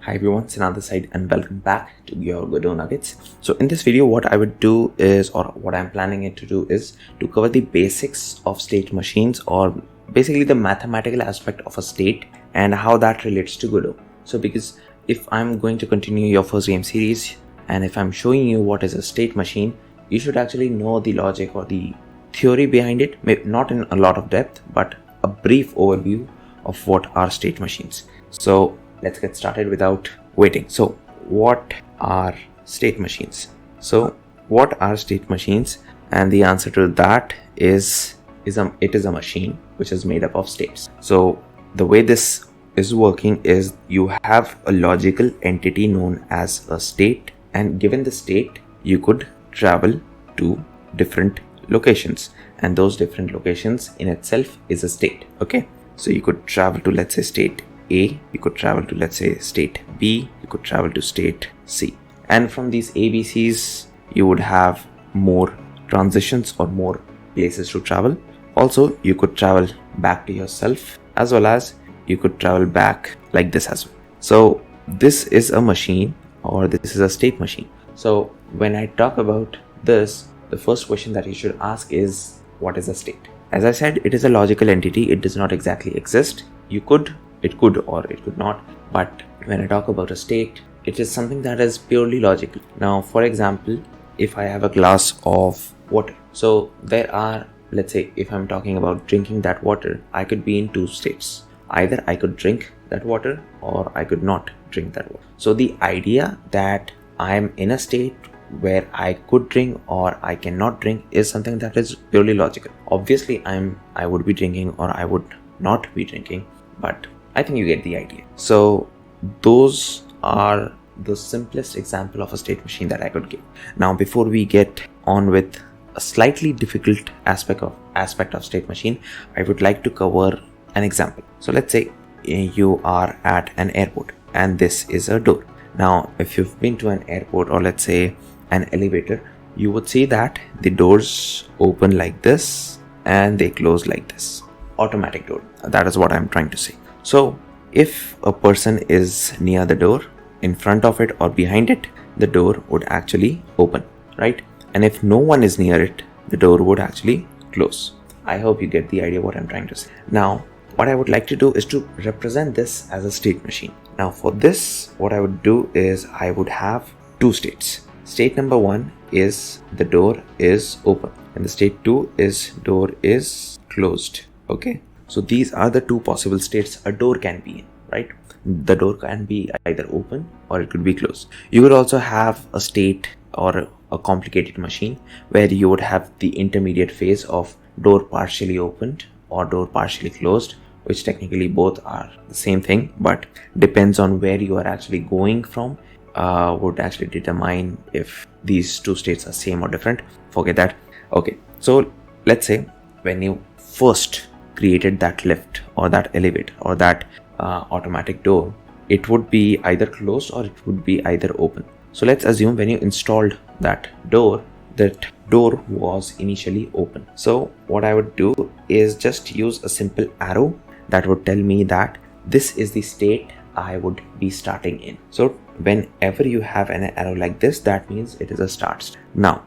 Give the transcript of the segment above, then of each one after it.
Hi everyone, it's another side and welcome back to your Godot Nuggets. So in this video, what I would do is, or what I'm planning it to do is to cover the basics of state machines, or basically the mathematical aspect of a state and how that relates to Godot. So because if I'm going to continue your first game series and if I'm showing you what is a state machine, you should actually know the logic or the theory behind it, maybe not in a lot of depth, but a brief overview of what are state machines. So let's get started without waiting. So what are state machines? So what are state machines? And the answer to that is it is a machine which is made up of states. So the way this is working is you have a logical entity known as a state, and given the state you could travel to different locations, and those different locations in itself is a state. Okay, so you could travel to, let's say, state A, you could travel to, let's say, state B, you could travel to state C, and from these ABCs you would have more transitions or more places to travel. Also, you could travel back to yourself, as well as you could travel back like this as well. So this is a machine, or this is a state machine. So when I talk about this, the first question that you should ask is, what is a state? As I said, it is a logical entity. It does not exactly exist. It could or it could not. But when I talk about a state, it is something that is purely logical. Now, for example, if I have a glass of water, so there are, let's say, if I'm talking about drinking that water, I could be in two states. Either I could drink that water or I could not drink that water. So the idea that I'm in a state where I could drink or I cannot drink is something that is purely logical. Obviously, I would be drinking or I would not be drinking, but I think you get the idea. So those are the simplest example of a state machine that I could give. Now, before we get on with a slightly difficult aspect of state machine, I would like to cover an example. So let's say you are at an airport and this is a door. Now, if you've been to an airport, or let's say an elevator, you would see that the doors open like this and they close like this. Automatic door. That is what I'm trying to say. So if a person is near the door, in front of it or behind it, the door would actually open, right? And if no one is near it, the door would actually close. I hope you get the idea what I'm trying to say. Now, what I would like to do is to represent this as a state machine. Now, for this, what I would do is I would have two states. State number one is the door is open, and the state two is door is closed. Okay, so these are the two possible states a door can be in, right? The door can be either open or it could be closed. You would also have a state or a complicated machine where you would have the intermediate phase of door partially opened or door partially closed, which technically both are the same thing, but depends on where you are actually going from, would actually determine if these two states are same or different. Forget that. Okay, so let's say when you first created that lift or that elevator or that automatic door, it would be either closed or it would be either open. So let's assume when you installed that door was initially open. So what I would do is just use a simple arrow that would tell me that this is the state I would be starting in. So whenever you have an arrow like this, that means it is a start state. Now,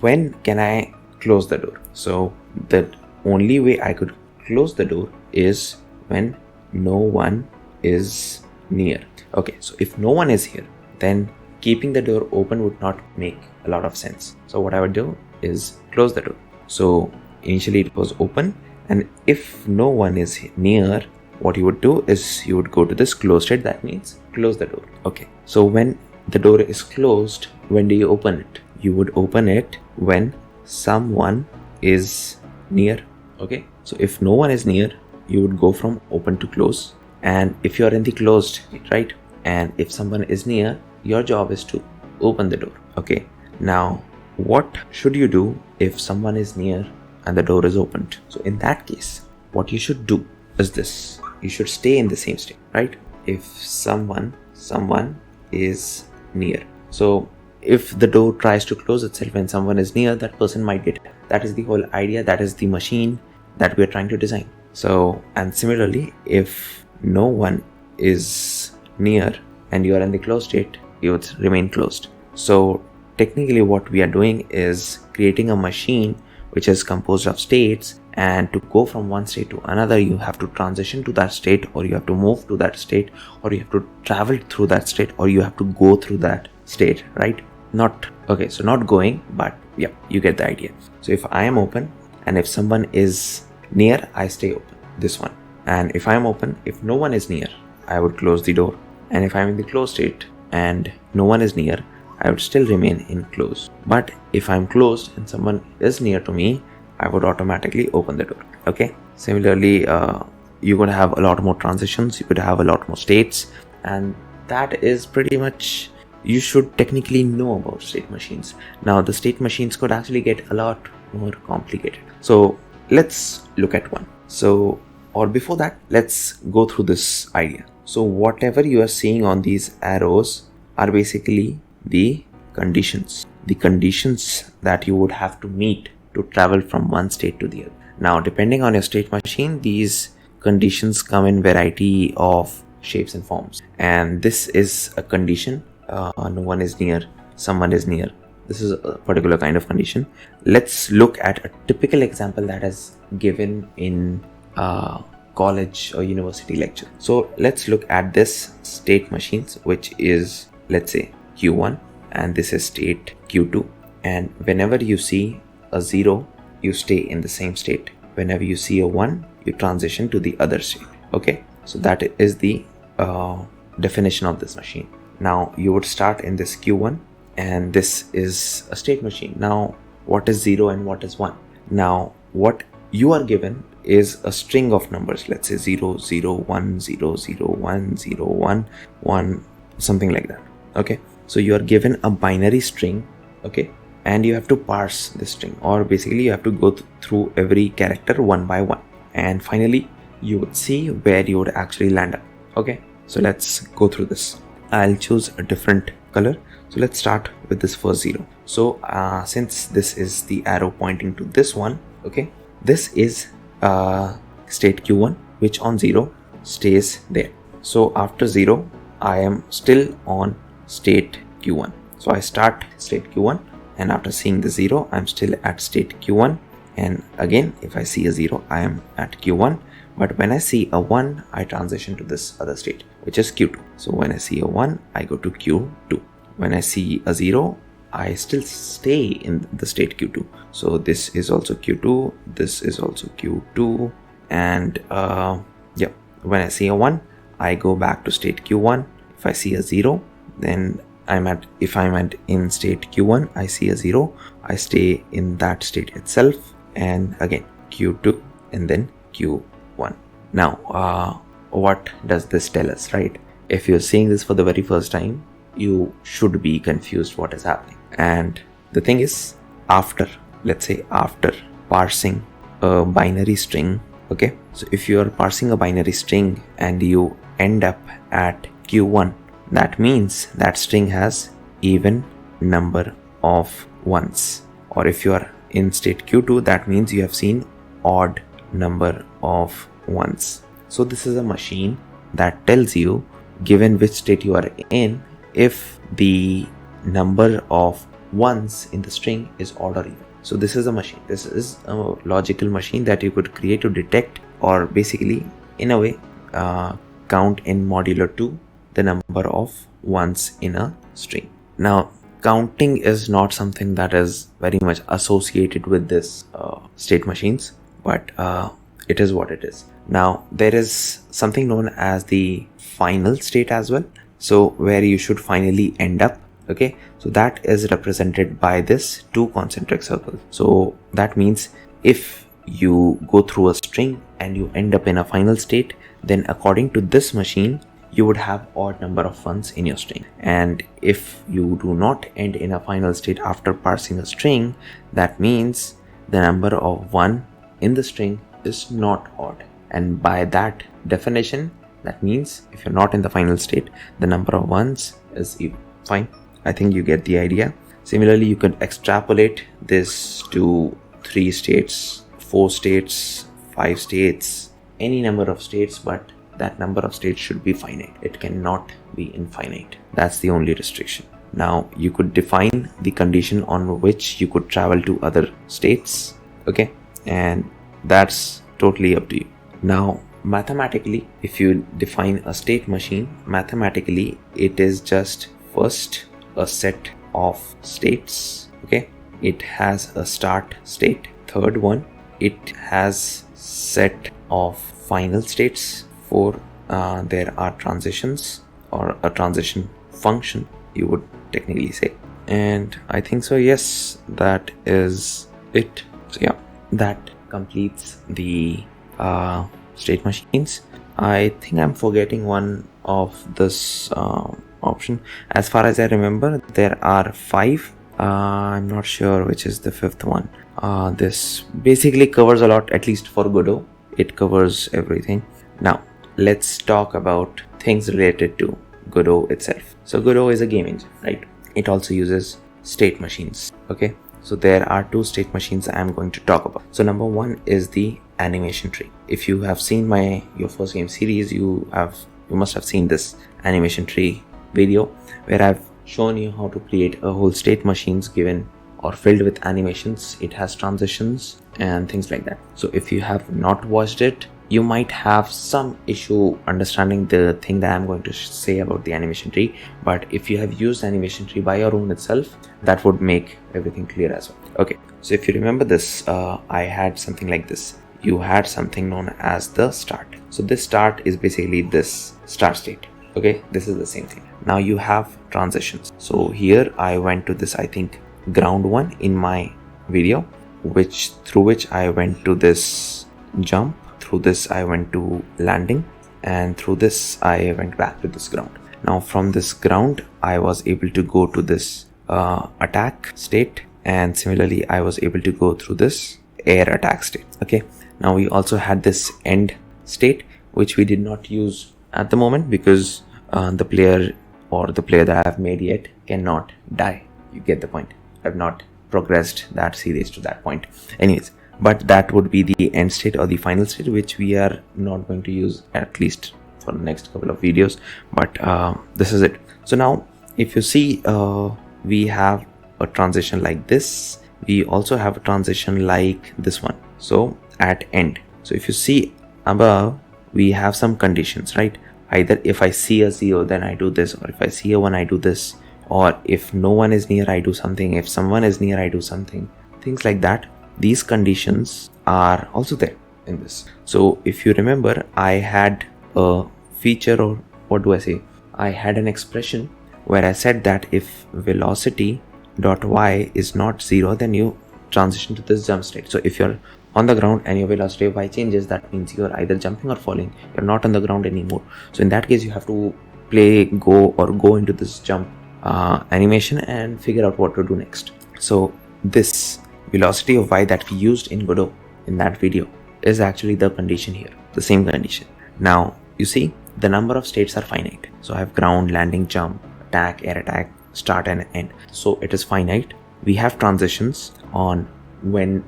when can I close the door? So the only way I could close the door is when no one is near. Okay, so if no one is here, then keeping the door open would not make a lot of sense. So what I would do is close the door. So initially it was open, and if no one is near, what you would do is you would go to this closed state. That means close the door. Okay, so when the door is closed, when do you open it? You would open it when someone is near. Okay, so if no one is near, you would go from open to close, and if you are in the closed, right, and if someone is near, your job is to open the door. Okay, now what should you do if someone is near and the door is opened? So in that case, what you should do is this: you should stay in the same state, right? If someone is near, so if the door tries to close itself when someone is near, that person might get it. That is the whole idea. That is the machine that we are trying to design. So, and similarly, if no one is near, and you are in the closed state, you would remain closed. So technically what we are doing is creating a machine which is composed of states, and to go from one state to another you have to transition to that state, or you have to move to that state, or you have to travel through that state, or you have to go through that state, right? Not going, but yeah, you get the idea. So if I am open and if someone is near, I stay open, this one. And if I am open, if no one is near, I would close the door. And if I'm in the closed state and no one is near, I would still remain in close. But if I'm closed and someone is near to me, I would automatically open the door. Okay. Similarly, you could have a lot more transitions, you could have a lot more states, and that is pretty much, you should technically know about state machines. Now the state machines could actually get a lot more complicated. So let's look at one. Or before that, let's go through this idea. So whatever you are seeing on these arrows are basically the conditions that you would have to meet to travel from one state to the other. Now, depending on your state machine, these conditions come in variety of shapes and forms. And this is a condition. No one is near, someone is near. This is a particular kind of condition. Let's look at a typical example that is given in college or university lecture. So let's look at this state machines, which is, let's say, Q1, and this is state Q2. And whenever you see a 0, you stay in the same state. Whenever you see a 1, you transition to the other state. Okay, so that is the definition of this machine. Now you would start in this Q1, and this is a state machine. Now what is 0 and what is 1? Now what you are given is a string of numbers. Let's say 0 0 1 0 0 1 0 1 1, something like that. Okay, so you are given a binary string. Okay, and you have to parse this string, or basically you have to go through every character one by one, and finally you would see where you would actually land up. Okay, so let's go through this. I'll choose a different color. So let's start with this first 0. So since this is the arrow pointing to this one, okay, this is state Q1, which on 0 stays there. So after 0, I am still on state Q1. So I start state Q1, and after seeing the 0, I'm still at state Q1. And again, if I see a 0, I am at Q1. But when I see a 1, I transition to this other state, which is Q2. So when I see a 1, I go to Q2. When I see a 0, I still stay in the state Q2. So this is also Q2, this is also Q2. And yeah, when I see a 1, I go back to state Q1. If I see a 0, then if I'm in state Q1, I see a 0, I stay in that state itself, and again Q2 and then Q1. Now what does this tell us, right? If you're seeing this for the very first time, you should be confused what is happening. And the thing is, let's say after parsing a binary string, okay, so if you are parsing a binary string and you end up at Q1, that means that string has even number of ones. Or if you are in state Q2, that means you have seen odd number of ones. So this is a machine that tells you, given which state you are in, if the number of ones in the string is odd or even. So this is a machine. This is a logical machine that you could create to detect, or basically in a way count in modulo 2 the number of ones in a string. Now counting is not something that is very much associated with this state machines, but it is what it is. Now there is something known as the final state as well, so where you should finally end up. Okay, so that is represented by this 2 concentric circles. So that means if you go through a string and you end up in a final state, then according to this machine you would have odd number of ones in your string. And if you do not end in a final state after parsing a string, that means the number of 1 in the string is not odd. And by that definition, that means if you're not in the final state, the number of ones is even. Fine, I think you get the idea. Similarly, you can extrapolate this to 3 states, 4 states, 5 states, any number of states, but that number of states should be finite. It cannot be infinite. That's the only restriction. Now you could define the condition on which you could travel to other states, okay, and that's totally up to you. Now mathematically, if you define a state machine, mathematically it is just first a set of states, okay. It has a start state. Third one, it has set of final states. For there are transitions, or a transition function you would technically say. And I think so, yes, that is it. So yeah, that completes the state machines. I think I'm forgetting one of this option. As far as I remember, there are 5. I'm not sure which is the 5th one. This basically covers a lot, at least for Godot. It covers everything. Now let's talk about things related to Godot itself. So Godot is a game engine, right? It also uses state machines, okay? So there are 2 state machines I'm going to talk about. So number 1 is the animation tree. If you have seen your first game series, you must have seen this animation tree video where I've shown you how to create a whole state machines given or filled with animations. It has transitions and things like that. So if you have not watched it, you might have some issue understanding the thing that I'm going to say about the animation tree. But if you have used animation tree by your own itself, that would make everything clear as well. Okay, so if you remember this, I had something like this. You had something known as the start. So this start is basically this start state. Okay, this is the same thing. Now you have transitions. So here I went to this, I think, ground one in my video, through which I went to this jump, through this I went to landing, and through this I went back to this ground. Now from this ground I was able to go to this attack state, and similarly I was able to go through this air attack state. Okay, now we also had this end state, which we did not use at the moment because the player that I have made yet cannot die. You get the point. I've not progressed that series to that point. Anyways, but that would be the end state or the final state, which we are not going to use, at least for the next couple of videos. But this is it. So now if you see, we have a transition like this. We also have a transition like this one. So at end. So if you see above, we have some conditions, right? Either if I see a 0, then I do this, or if I see a 1, I do this, or if no one is near, I do something, if someone is near, I do something, things like that. These conditions are also there in this. So if you remember, I had a feature, or what do I say? I had an expression where I said that if velocity dot y is not 0, then you transition to this jump state. So if you're on the ground and your velocity of y changes, that means you're either jumping or falling. You're not on the ground anymore. So in that case, you have to go into this jump animation and figure out what to do next. So this velocity of y that we used in Godot in that video is actually the condition here, the same condition. Now you see the number of states are finite. So I have ground, landing, jump, attack, air attack, start and end. So it is finite. We have transitions on when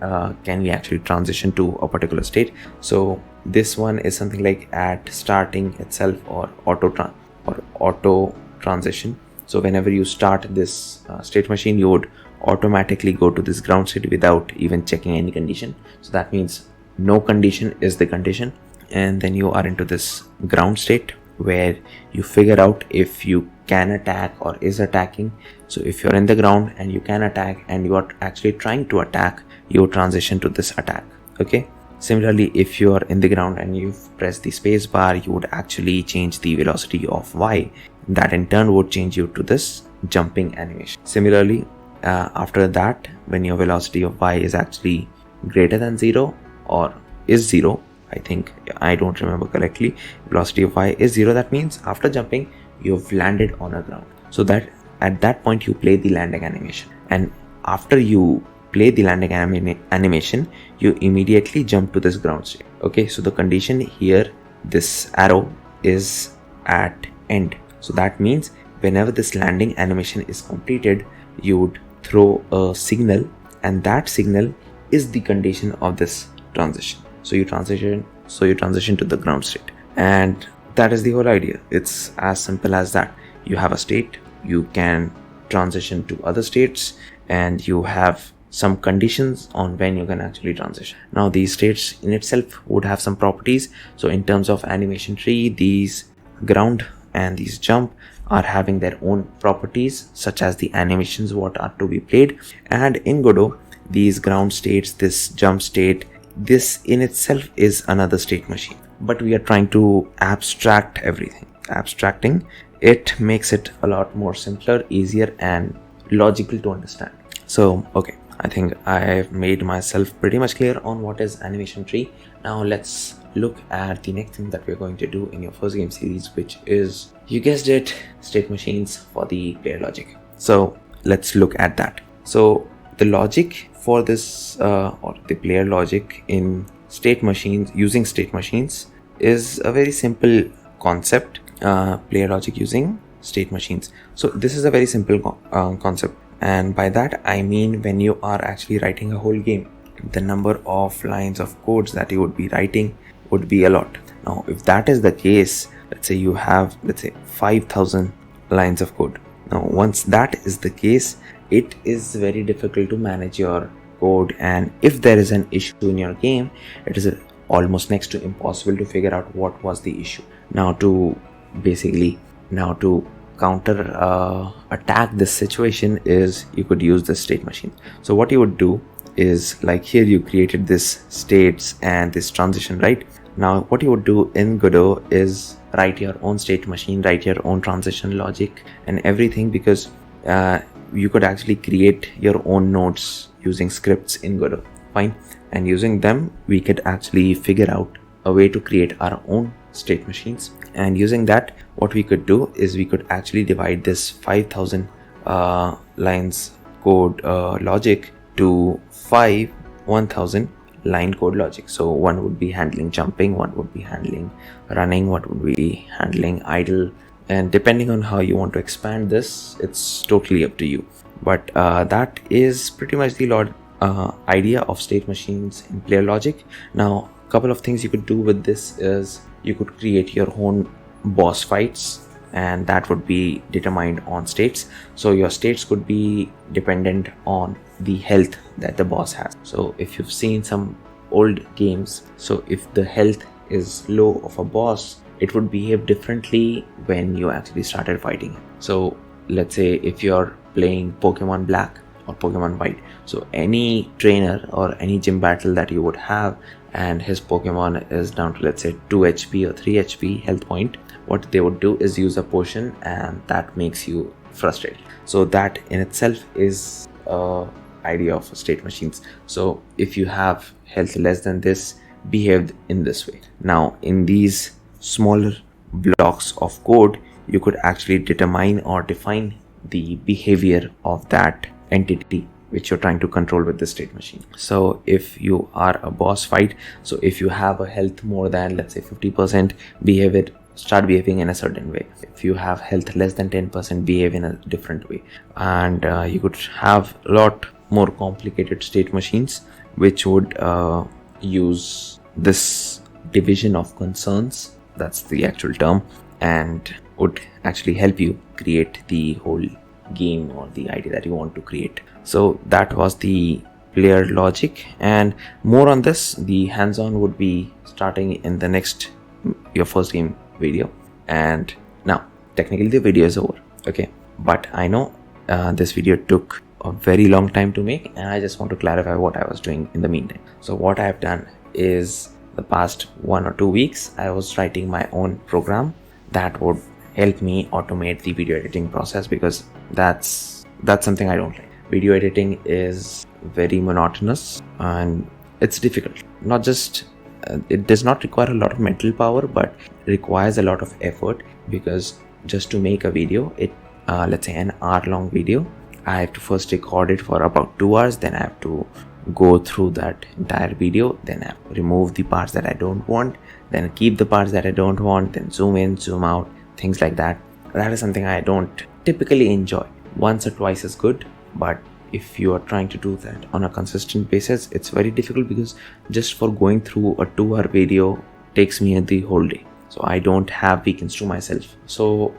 can we actually transition to a particular state. So this one is something like at starting itself, or auto transition. So whenever you start this state machine, you would automatically go to this ground state without even checking any condition. So that means no condition is the condition, and then you are into this ground state where you figure out if you can attack or is attacking. So if you're in the ground and you can attack and you are actually trying to attack, you transition to this attack. Okay, similarly, if you're in the ground and you've pressed the space bar, you would actually change the velocity of y. That in turn would change you to this jumping animation. Similarly, after that, when your velocity of y is actually greater than 0 or is 0, I don't remember correctly, velocity of y is 0, that means after jumping you've landed on a ground. So that at that point you play the landing animation, and after you play the landing animation, you immediately jump to this ground state. Okay, so the condition here, this arrow is at end. So that means whenever this landing animation is completed, you would throw a signal, and that signal is the condition of this transition. So you transition to the ground state, and that is the whole idea. It's as simple as that. You have a state, you can transition to other states, and you have some conditions on when you can actually transition. Now these states in itself would have some properties. So in terms of animation tree, these ground and these jump are having their own properties, such as the animations what are to be played. And in Godot, these ground states, this jump state, this in itself is another state machine, but we are trying to abstract everything. Abstracting it makes it a lot more simpler, easier, and logical to understand. So okay, I think I've made myself pretty much clear on what is animation tree. Now let's look at the next thing that we're going to do in your first game series, which is, you guessed it, state machines for the player logic. So let's look at that. So the logic for this or the player logic in state machines, using state machines, is a very simple concept. Player logic using state machines. So this is a very simple concept, and by that I mean when you are actually writing a whole game, the number of lines of codes that you would be writing would be a lot. Now if that is the case, let's say you have 5,000 lines of code. Now once that is the case, it is very difficult to manage your code, and if there is an issue in your game, it is almost next to impossible to figure out what was the issue. Now to counter attack this situation is you could use the state machine. So what you would do is, like here you created this states and this transition, right? Now what you would do in Godot is write your own state machine, write your own transition logic and everything, because you could actually create your own nodes using scripts in Godot. Fine. And using them, we could actually figure out a way to create our own state machines. And using that, what we could do is we could actually divide this 5,000 lines code logic to 1,000 line code logic. So one would be handling jumping, one would be handling running, one would be handling idle, and depending on how you want to expand this, it's totally up to you. But that is pretty much the idea of state machines in player logic. Now a couple of things you could do with this is you could create your own boss fights, and that would be determined on states. So your states could be dependent on the health that the boss has. So if you've seen some old games, so if the health is low of a boss, it would behave differently when you actually started fighting him. So let's say if you're playing Pokemon Black or Pokemon White, so any trainer or any gym battle that you would have, and his Pokemon is down to, let's say, 2 HP or 3 HP health point, what they would do is use a potion, and that makes you frustrated. So that in itself is idea of state machines. So if you have health less than this, behave in this way. Now in these smaller blocks of code, you could actually determine or define the behavior of that entity which you're trying to control with the state machine. So if you are a boss fight, so if you have a health more than, let's say, 50%, start behaving in a certain way. If you have health less than 10%, behave in a different way. And you could have a lot more complicated state machines which would use this division of concerns, that's the actual term, and would actually help you create the whole game or the idea that you want to create. So that was the player logic, and more on this, the hands-on would be starting in the next your first game video. And now technically the video is over, okay, but I know this video took a very long time to make, and I just want to clarify what I was doing in the meantime. So what I have done is, the past 1 or 2 weeks I was writing my own program that would help me automate the video editing process, because that's something I don't like. Video editing is very monotonous and it's difficult. Not just it does not require a lot of mental power, but requires a lot of effort, because just to make a video, let's say an hour-long video, I have to first record it for about 2 hours, then I have to go through that entire video, then I have to remove the parts that I don't want, then keep the parts that I don't want, then zoom in, zoom out, things like that. That is something I don't typically enjoy. Once or twice is good, but if you are trying to do that on a consistent basis, it's very difficult, because just for going through a 2-hour video takes me the whole day. so I don't have weekends to myself. So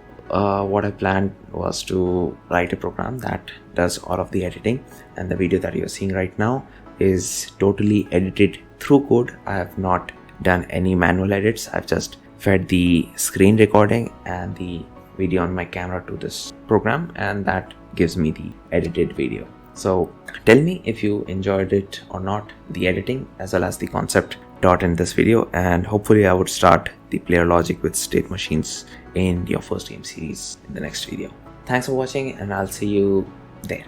what I planned was to write a program that does all of the editing, and the video that you're seeing right now is totally edited through code. I have not done any manual edits. I've just fed the screen recording and the video on my camera to this program, and that gives me the edited video. So tell me if you enjoyed it or not, the editing as well as the concept taught in this video, and hopefully I would start the player logic with state machines in your first game series in the next video. Thanks for watching, and I'll see you there.